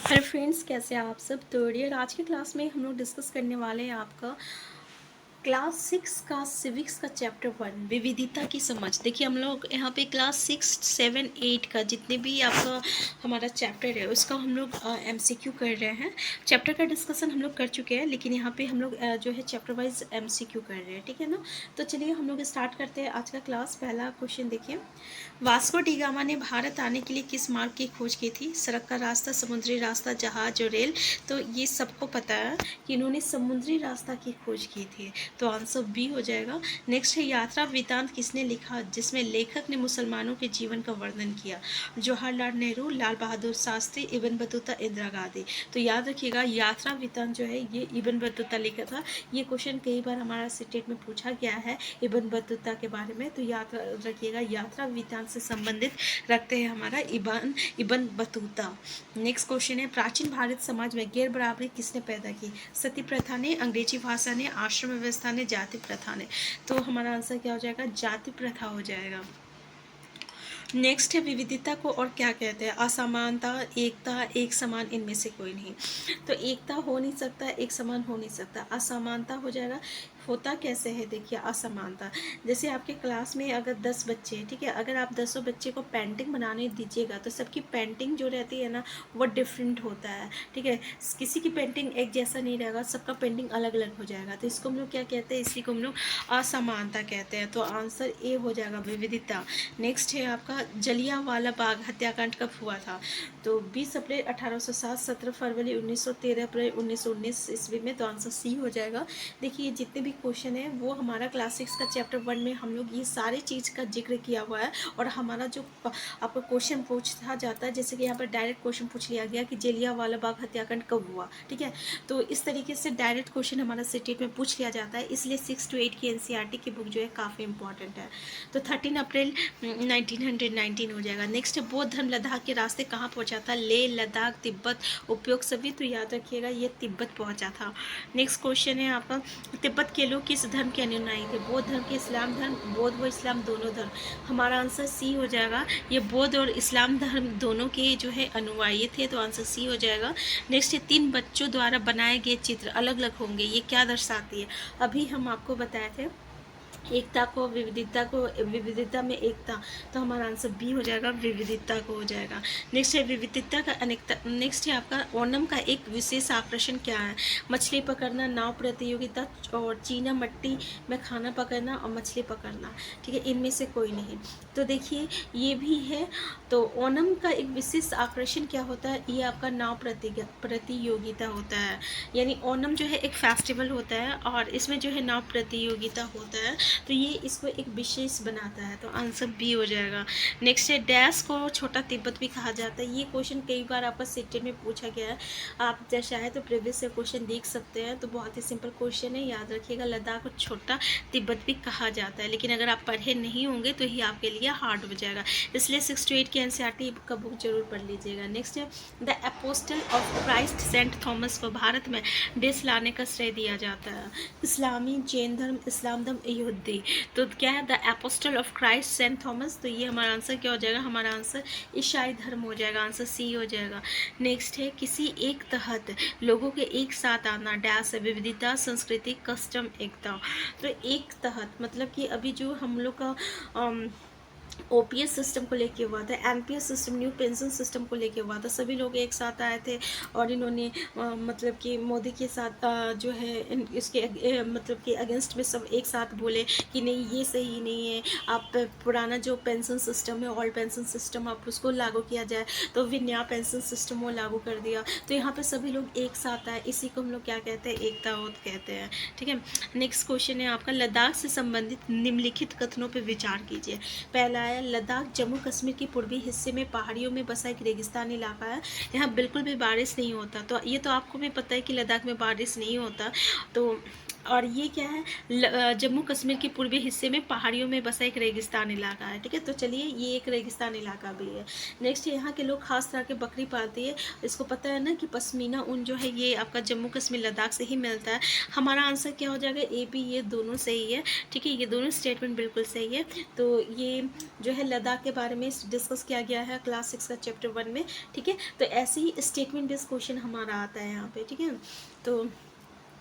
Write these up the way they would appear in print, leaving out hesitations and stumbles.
Hello friends, कैसे हैं आप सब। तो डियर, आज की क्लास में हम लोग डिस्कस करने वाले हैं आपका क्लास 6 का सिविक्स का चैप्टर 1 विविधता की समझ। देखिए, हम लोग यहाँ पे क्लास 6, 7, 8 का जितने भी आपका हमारा चैप्टर है उसका हम लोग एमसीक्यू कर रहे हैं। चैप्टर का डिस्कशन हम लोग कर चुके हैं, लेकिन यहाँ पे हम लोग जो है चैप्टर वाइज एमसीक्यू कर रहे हैं, ठीक है ना। तो चलिए हम लोग स्टार्ट करते हैं आज का क्लास। पहला क्वेश्चन देखिए, वास्को डी गामा ने भारत आने के लिए किस मार्ग की खोज की थी? सड़क का रास्ता, समुद्री रास्ता, जहाज और रेल। तो ये सबको पता है कि इन्होंने समुद्री रास्ता की खोज की थी, तो आंसर बी हो जाएगा। नेक्स्ट है, यात्रा वृतांत किसने लिखा जिसमें लेखक ने मुसलमानों के जीवन का वर्णन किया? जवाहरलाल नेहरू, लाल बहादुर शास्त्री, इब्न बतूता, इंदिरा गांधी। तो याद रखिएगा, यात्रा वृतांत जो है ये इब्न बतूता लिखा था। ये क्वेश्चन कई बार हमारा स्टेट में पूछा गया है इब्न बतूता के बारे में, तो याद रखिएगा यात्रा वृतांत से संबंधित रखते हैं हमारा इब्न बतूता। नेक्स्ट क्वेश्चन है, प्राचीन भारत समाज में गैर बराबरी किसने पैदा की? सती प्रथा ने, अंग्रेजी भाषा ने, आश्रम व्यवस्था ने, जाति प्रथा ने। तो हमारा आंसर क्या हो जाएगा? जाति प्रथा हो जाएगा। नेक्स्ट है, विविधता को और क्या कहते हैं? असमानता, एकता, एक समान, इनमें से कोई नहीं। तो एकता हो नहीं सकता, एक समान हो नहीं सकता, असमानता हो जाएगा। होता कैसे है? देखिए, असमानता जैसे आपके क्लास में अगर 10 बच्चे हैं, ठीक है, अगर आप 10 बच्चे को पेंटिंग बनाने दीजिएगा तो सबकी पेंटिंग जो रहती है ना वो डिफरेंट होता है, ठीक है। किसी की पेंटिंग एक जैसा नहीं रहेगा, सबका पेंटिंग अलग अलग हो जाएगा। तो इसको हम लोग क्या कहते हैं? इसी को हम लोग असमानता कहते हैं। तो आंसर ए हो जाएगा, विविधता। नेक्स्ट है आपका, जलियांवाला बाग हत्याकांड कब हुआ था? तो 20 अप्रैल 1807, 17 फरवरी 1913, अप्रैल 1919 ईस्वी में। तो आंसर सी हो जाएगा। देखिए, जितने भी क्वेश्चन है वो हमारा क्लास 6 का चैप्टर 1 में हम लोग ये सारे चीज़ का जिक्र किया हुआ है। और हमारा जो आपको क्वेश्चन पूछा जाता है, जैसे कि यहाँ पर डायरेक्ट क्वेश्चन पूछ लिया गया कि जलियांवाला बाग हत्याकांड कब हुआ, ठीक है। तो इस तरीके से डायरेक्ट क्वेश्चन हमारा स्टेट में पूछ लिया जाता है, इसलिए 6 to 8 की एनसीईआरटी की बुक जो है काफ़ी इंपॉर्टेंट है। तो 13 अप्रैल 1919 हो जाएगा। नेक्स्ट है, बौद्ध धर्म लद्दाख के रास्ते कहाँ पहुँचा था? लेह, लद्दाख, तिब्बत, उपयोग सभी। तो याद रखिएगा ये तिब्बत पहुँचा था। नेक्स्ट क्वेश्चन है आपका, तिब्बत के लोग किस धर्म के अनुयायी थे? बौद्ध धर्म के, इस्लाम धर्म, बौद्ध व इस्लाम दोनों धर्म। हमारा आंसर सी हो जाएगा, ये बौद्ध और इस्लाम धर्म दोनों के जो है अनुयायी थे। तो आंसर सी हो जाएगा। नेक्स्ट है, 3 बच्चों द्वारा बनाए गए चित्र अलग अलग होंगे, ये क्या दर्शाती है? अभी हम आपको बताए थे एकता को, विविधता में एकता। तो हमारा आंसर बी हो जाएगा, विविधता को हो जाएगा। नेक्स्ट है, विविधता का अनेकता। नेक्स्ट है आपका, ओणम का एक विशेष आकर्षण क्या है? मछली पकड़ना, नाव प्रतियोगिता, और चीना मट्टी में खाना पकड़ना, और मछली पकड़ना, ठीक है, इनमें से कोई नहीं। तो देखिए ये भी है। तो ओणम का एक विशेष आकर्षण क्या होता है? ये आपका नाव प्रतियोगिता होता है। यानी ओणम जो है एक फेस्टिवल होता है और इसमें जो है नाव प्रतियोगिता होता है, तो ये इसको एक विशेष बनाता है। तो आंसर बी हो जाएगा। नेक्स्ट है, डैश को छोटा तिब्बत भी कहा जाता है। ये क्वेश्चन कई बार आपका सेक्टर में पूछा गया है, आप जैसे चाहे तो प्रीवियस से क्वेश्चन देख सकते हैं। तो बहुत ही सिंपल क्वेश्चन है, याद रखिएगा, लद्दाख को छोटा तिब्बत भी कहा जाता है। लेकिन अगर आप पढ़े नहीं होंगे तो ही आपके लिए हार्ड हो जाएगा, इसलिए 6 to 8 की एनसीईआरटी का बुक जरूर पढ़ लीजिएगा। नेक्स्ट है, the apostle of Christ saint Thomas को भारत में देश लाने का श्रेय दिया जाता है? इस्लामी, जैन धर्म, इस्लाम धर्म, यहूदी। तो क्या है? The apostle of Christ saint Thomas. तो ये हमारा आंसर क्या हो जाएगा? हमारा आंसर ईसाई धर्म हो जाएगा, आंसर सी हो जाएगा। नेक्स्ट है, किसी एक तहत लोगों के एक साथ आना, डैश है, विविधता, संस्कृति, कस्टम, एकता। तो एक तहत मतलब कि अभी जो हम लोग का ओपीएस सिस्टम को लेके हुआ था, NPS system, new pension system को लेके हुआ था, सभी लोग एक साथ आए थे और इन्होंने मतलब कि मोदी के साथ जो है इसके मतलब कि अगेंस्ट में सब एक साथ बोले कि नहीं ये सही नहीं है, आप पुराना जो पेंशन सिस्टम है, ओल्ड पेंशन सिस्टम, आप उसको लागू किया जाए। तो फिर नया पेंशन सिस्टम वो लागू कर दिया। तो यहाँ पे सभी लोग एक साथ आए, इसी को हम लोग क्या कहते हैं? एकता कहते हैं, ठीक है। नेक्स्ट क्वेश्चन है आपका, लद्दाख से संबंधित निम्नलिखित कथनों पर विचार कीजिए। पहला है, लद्दाख जम्मू कश्मीर के पूर्वी हिस्से में पहाड़ियों में बसा एक रेगिस्तानी इलाका है, यहाँ बिल्कुल भी बारिश नहीं होता। तो ये तो आपको भी पता है कि लद्दाख में बारिश नहीं होता। तो और ये क्या है, जम्मू कश्मीर के पूर्वी हिस्से में पहाड़ियों में बसा एक रेगिस्तान इलाका है। ठीक है, तो चलिए ये एक रेगिस्तान इलाका भी है। नेक्स्ट, यहाँ के लोग खास तरह के बकरी पालते हैं। इसको पता है ना कि पश्मीना ऊन जो है ये आपका जम्मू कश्मीर लद्दाख से ही मिलता है। हमारा आंसर क्या हो जाएगा, ए बी, ये दोनों सही है। ठीक है, ये दोनों स्टेटमेंट बिल्कुल सही है। तो ये जो है लद्दाख के बारे में डिस्कस किया गया है क्लास 6 का चैप्टर 1 में। ठीक है, तो ऐसे ही स्टेटमेंट बेस्ड क्वेश्चन हमारा आता है यहाँ पे। ठीक है, तो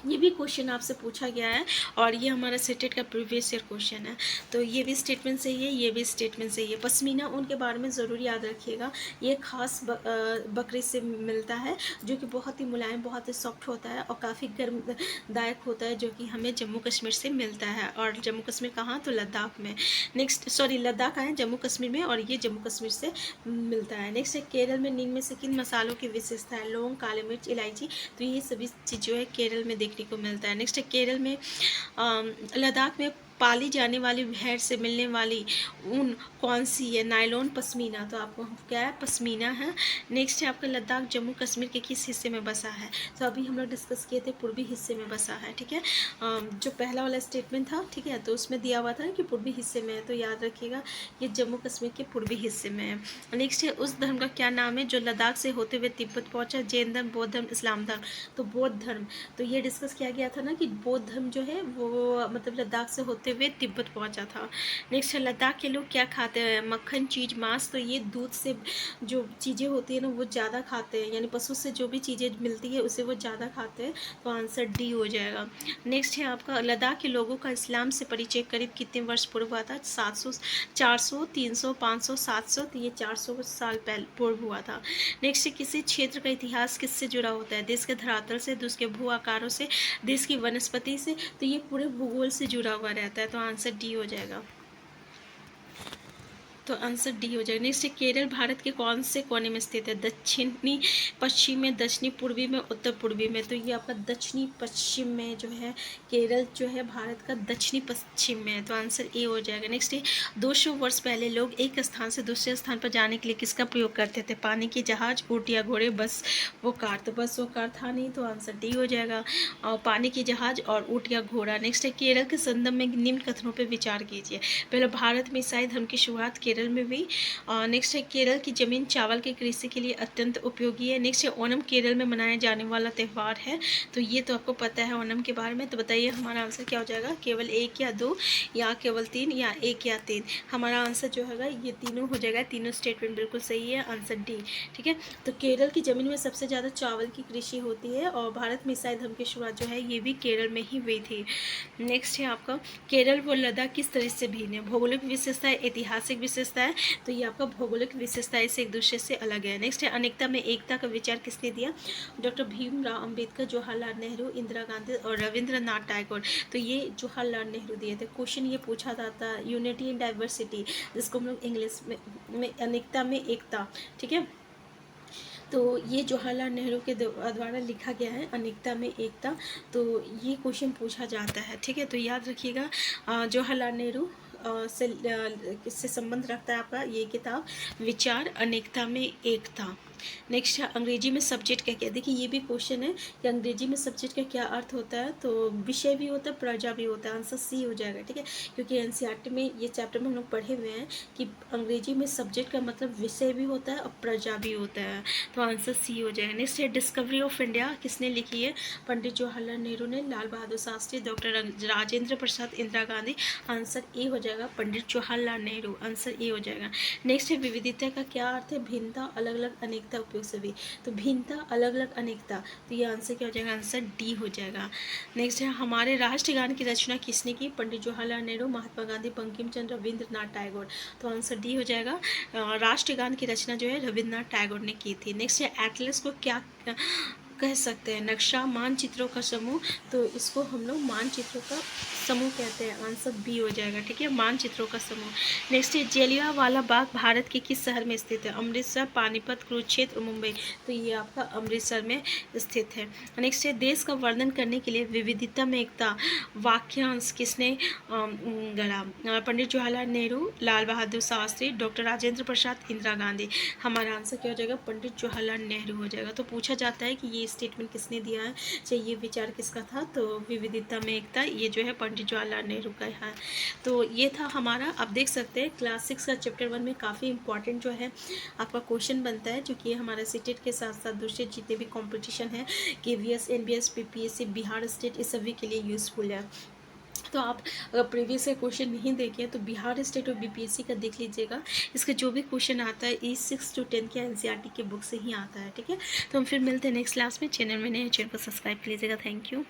ये भी क्वेश्चन आपसे पूछा गया है और ये हमारा सेटेट का प्रीवियस ईयर क्वेश्चन है। तो ये भी स्टेटमेंट सही है, ये भी स्टेटमेंट सही है। पश्मीना ऊन के बारे में ज़रूर याद रखिएगा। ये खास बकरी से मिलता है जो कि बहुत ही मुलायम, बहुत ही सॉफ्ट होता है और काफ़ी गर्मदायक होता है, जो कि हमें जम्मू कश्मीर से मिलता है। और जम्मू कश्मीर कहाँ, तो लद्दाख में। नेक्स्ट, सॉरी, लद्दाख आए जम्मू कश्मीर में और ये जम्मू कश्मीर से मिलता है। नेक्स्ट है, केरल में निम्न में से किन मसालों की विशेषता है, लौंग, काली मिर्च, इलायची। तो ये सभी चीज़ जो है केरल में देखने को मिलता है। नेक्स्ट है, केरल में लद्दाख में पाली जाने वाली भेड़ से मिलने वाली ऊन कौन सी है, नायलॉन, पश्मीना। तो आपको क्या है, पश्मीना है। नेक्स्ट है आपका, लद्दाख जम्मू कश्मीर के किस हिस्से में बसा है। तो अभी हम लोग डिस्कस किए थे पूर्वी हिस्से में बसा है। ठीक है, जो पहला वाला स्टेटमेंट था, ठीक है, तो उसमें दिया हुआ था कि पूर्वी हिस्से में है, तो याद रखिएगा ये जम्मू कश्मीर के पूर्वी हिस्से में है। नेक्स्ट है, उस धर्म का क्या नाम है जो लद्दाख से होते हुए तिब्बत पहुंचा, जैन धर्म, बौद्ध धर्म, इस्लाम धर्म। तो बौद्ध धर्म, तो ये डिस्कस किया गया था ना कि बौद्ध धर्म जो है वो मतलब लद्दाख से होते हुए तिब्बत पहुंचा था। नेक्स्ट है, लद्दाख के लोग क्या खाते हैं, मक्खन, चीज, मांस। तो ये दूध से जो चीज़ें होती है ना वो ज़्यादा खाते हैं, यानी पशु से जो भी चीज़ें मिलती है उसे वो ज़्यादा खाते हैं। तो आंसर डी हो जाएगा। नेक्स्ट है आपका, लद्दाख के लोगों का इस्लाम से परिचय करीब कितने वर्ष पूर्व हुआ था, 700, 400, 300, 500, 700। तो ये 400 साल पहले पूर्व हुआ था। नेक्स्ट है, किसी क्षेत्र का इतिहास किससे जुड़ा होता है, देश के धरातल से, देश के भू आकारों से, देश की वनस्पति से। तो ये पूरे भूगोल से जुड़ा हुआ रहता है। तो आंसर डी हो जाएगा। तो आंसर डी हो जाएगा। नेक्स्ट है, केरल भारत के कौन से कोने में स्थित है, दक्षिणी पश्चिम में, दक्षिणी पूर्वी में, उत्तर पूर्वी में। तो ये आपका दक्षिणी पश्चिम में जो है केरल जो है भारत का दक्षिणी पश्चिम में है। तो आंसर ए हो जाएगा। नेक्स्ट है, 200 वर्ष पहले लोग एक स्थान से दूसरे स्थान पर जाने के लिए किसका प्रयोग करते थे, पानी की जहाज, ऊँट या घोड़े, बस वो कार। तो बस वो कार था नहीं, तो आंसर डी हो जाएगा। और पानी की जहाज और ऊँट या घोड़ा। नेक्स्ट है, केरल के संदर्भ में निम्न कथनों पर विचार कीजिए। पहले, भारत में ईसाई धर्म की शुरुआत केरल में भी। नेक्स्ट है, केरल की जमीन चावल की कृषि के लिए अत्यंत उपयोगी है। नेक्स्ट है, ओणम केरल में मनाया जाने वाला त्यौहार है। तो ये तो आपको पता है ओणम के बारे में। तो बताइए हमारा आंसर क्या हो जाएगा, केवल 1 या 2 या केवल 3 या 1 या 3। हमारा आंसर जो होगा ये तीनों हो जाएगा। तीनों स्टेटमेंट बिल्कुल सही है, आंसर डी। ठीक है, तो केरल की जमीन में सबसे ज़्यादा चावल की कृषि होती है और भारत में ईसाई धर्म की शुरुआत जो है ये भी केरल में ही हुई थी। नेक्स्ट है आपका, केरल व लद्दाख किस तरह से भिन्न है, भौगोलिक विशेषता है, ऐतिहासिक विशेषता है। तो ये आपका भौगोलिक विशेषता से एक दूसरे से अलग है। नेक्स्ट है, अनेकता में एकता का विचार किसने दिया, डॉक्टर भीमराव अंबेडकर, जवाहरलाल नेहरू, इंदिरा गांधी और रविंद्रनाथ टैगोर। तो ये जवाहरलाल नेहरू दिए थे। क्वेश्चन ये पूछा जाता है, यूनिटी इन डाइवर्सिटी, जिसको हम लोग इंग्लिश में अनेकता में एकता। ठीक है, तो ये जवाहरलाल नेहरू के द्वारा लिखा गया है, अनेकता में एकता। तो ये क्वेश्चन पूछा जाता है। ठीक है, तो याद रखिएगा जवाहरलाल नेहरू से संबंध रखता है आपका ये किताब, विचार अनेकता में एकता। नेक्स्ट है, अंग्रेजी में सब्जेक्ट क्या क्या। देखिए ये भी क्वेश्चन है कि अंग्रेजी में सब्जेक्ट का क्या अर्थ होता है। तो विषय भी होता है, प्रजा भी होता है। आंसर सी हो जाएगा। ठीक है, क्योंकि एनसीईआरटी में ये चैप्टर में हम लोग पढ़े हुए हैं कि अंग्रेजी में सब्जेक्ट का मतलब विषय भी होता है और प्रजा भी होता है। तो आंसर सी हो जाएगा। नेक्स्ट है, डिस्कवरी ऑफ इंडिया किसने लिखी है, पंडित जवाहरलाल नेहरू ने, Lal Bahadur Shastri, doctor Rajendra Prasad, Indira Gandhi. Answer A हो जाएगा, पंडित जवाहरलाल नेहरू। आंसर ए हो जाएगा। नेक्स्ट है, विविधता का क्या अर्थ है, भिन्नता, अलग अलग, अनेकता, उपयोग सभी। तो भिन्नता, अलग अलग, अनेकता। तो ये आंसर क्या हो जाएगा, आंसर डी हो जाएगा। नेक्स्ट है, हमारे राष्ट्रगान की रचना किसने की, पंडित जवाहरलाल नेहरू, महात्मा गांधी, बंकिम चंद्र, रविंद्रनाथ टैगोर। तो आंसर डी हो जाएगा। राष्ट्रगान की रचना जो है रविंद्रनाथ टैगोर ने की थी। नेक्स्ट है, एटलस को क्या कह सकते हैं, नक्शा, मानचित्रों का समूह। तो इसको हम लोग मानचित्रों का समूह कहते हैं। आंसर बी हो जाएगा। ठीक है, मानचित्रों का समूह। नेक्स्ट है, जलियांवाला बाग भारत के किस शहर में स्थित है, अमृतसर, पानीपत, कुरुक्षेत्र, मुंबई। तो ये आपका अमृतसर में स्थित है। नेक्स्ट है, देश का वर्णन करने के लिए विविधता में एकता वाक्यांश किसने गढ़ा, पंडित जवाहरलाल नेहरू, लाल बहादुर शास्त्री, डॉक्टर राजेंद्र प्रसाद, इंदिरा गांधी। हमारा आंसर क्या हो जाएगा, पंडित जवाहरलाल नेहरू हो जाएगा। तो पूछा जाता है कि ये ये स्टेटमेंट किसने दिया है, चाहे ये विचार किसका था, तो विविधता में एकता, ये जो है पंडित जवाहरलाल नेहरू का है। तो ये था हमारा। आप देख सकते हैं क्लास 6 का चैप्टर 1 में काफ़ी इंपॉर्टेंट जो है आपका क्वेश्चन बनता है, जो कि हमारा सीटेट के साथ साथ दूसरे जितने भी कॉम्पिटिशन है, KVS, NBS, PPSC, Bihar state, इस सभी के लिए यूज़फुल है। तो आप अगर प्रीवियस का क्वेश्चन नहीं देखे तो बिहार स्टेट और BPSC का देख लीजिएगा। इसका जो भी क्वेश्चन आता है ये 6 to 10 के NCERT के बुक से ही आता है, ठीक है। तो हम फिर मिलते हैं नेक्स्ट क्लास में। चैनल में नए, चैनल को सब्सक्राइब कर लीजिएगा। Thank you.